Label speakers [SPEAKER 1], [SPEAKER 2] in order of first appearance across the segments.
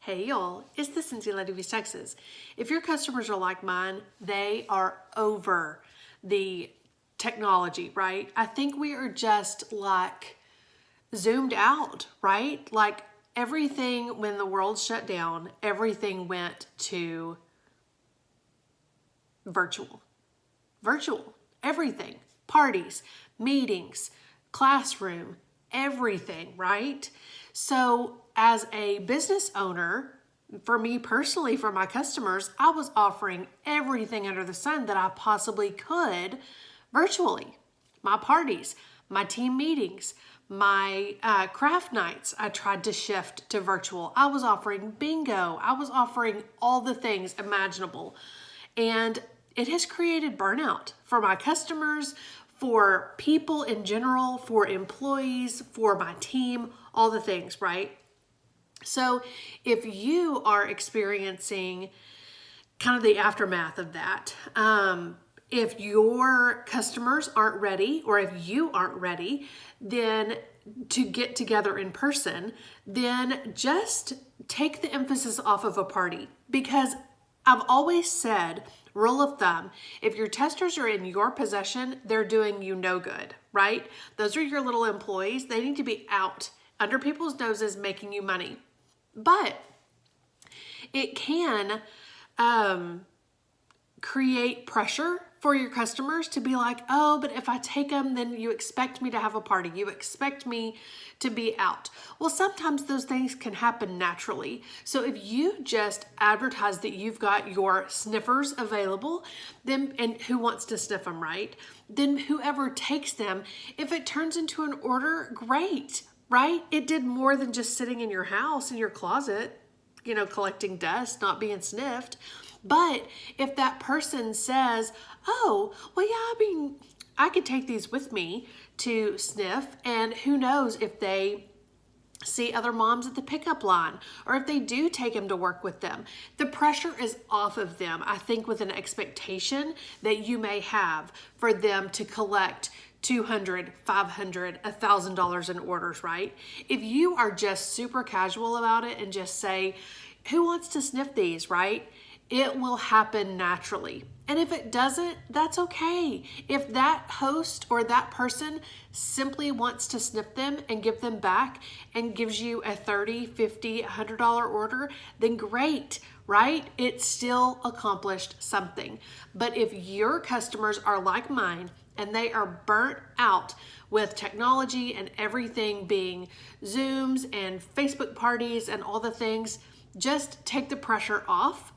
[SPEAKER 1] Hey y'all, it's the Cincy Lady V's Texas. If your customers are like mine, they are over the technology, right? I think we are just like zoomed out, right? Like everything, when the world shut down, everything went to virtual, everything, parties, meetings, classroom, everything, right? So as a business owner, for me personally, for my customers, I was offering everything under the sun that I possibly could virtually. My parties, my team meetings, my craft nights, I tried to shift to virtual. I was offering bingo. I was offering all the things imaginable. And it has created burnout for my customers, for people in general, for employees, for my team, all the things, right? So if you are experiencing kind of the aftermath of that, if your customers aren't ready, or if you aren't ready, then to get together in person, then just take the emphasis off of a party. Because I've always said, rule of thumb, if your testers are in your possession, they're doing you no good, right? Those are your little employees. They need to be out under people's noses making you money. But it can create pressure for your customers to be like, oh, but if I take them, then you expect me to have a party. You expect me to be out. Well, sometimes those things can happen naturally. So if you just advertise that you've got your sniffers available, then, and who wants to sniff them, right? Then whoever takes them, if it turns into an order, great, right? It did more than just sitting in your house, in your closet, collecting dust, not being sniffed. But if that person says, oh, well, yeah, I could take these with me to sniff, and who knows if they see other moms at the pickup line, or if they do take them to work with them. The pressure is off of them, I think, with an expectation that you may have for them to collect $200, $500, $1,000 in orders, right? If you are just super casual about it and just say, who wants to sniff these, right? It will happen naturally. And if it doesn't, that's okay. If that host or that person simply wants to sniff them and give them back and gives you a $30, $50, $100 order, then great, right? It still accomplished something. But if your customers are like mine and they are burnt out with technology and everything being Zooms and Facebook parties and all the things, just take the pressure off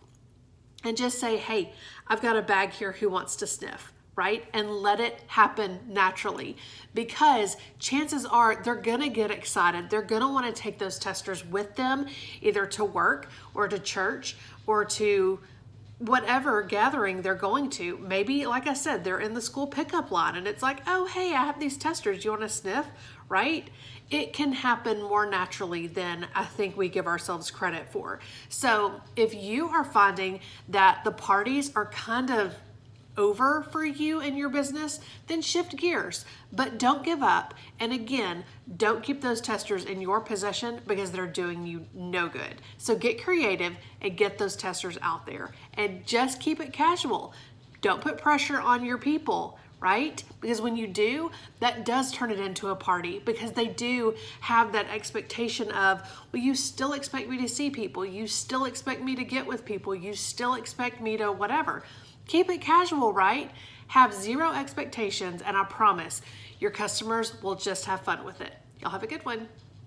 [SPEAKER 1] and just say, hey, I've got a bag here, who wants to sniff, right? And let it happen naturally, because chances are they're gonna get excited. They're gonna wanna take those testers with them, either to work or to church or to whatever gathering they're going to. Maybe, like I said, they're in the school pickup line and it's like, oh, hey, I have these testers. Do you want to sniff? Right? It can happen more naturally than I think we give ourselves credit for. So if you are finding that the parties are kind of over for you in your business, then shift gears, but don't give up. And again, don't keep those testers in your possession, because they're doing you no good. So get creative and get those testers out there, and just keep it casual. Don't put pressure on your people, right? Because when you do, that does turn it into a party, because they do have that expectation of, well, you still expect me to see people. You still expect me to get with people. You still expect me to whatever. Keep it casual, right? Have zero expectations, and I promise your customers will just have fun with it. Y'all have a good one.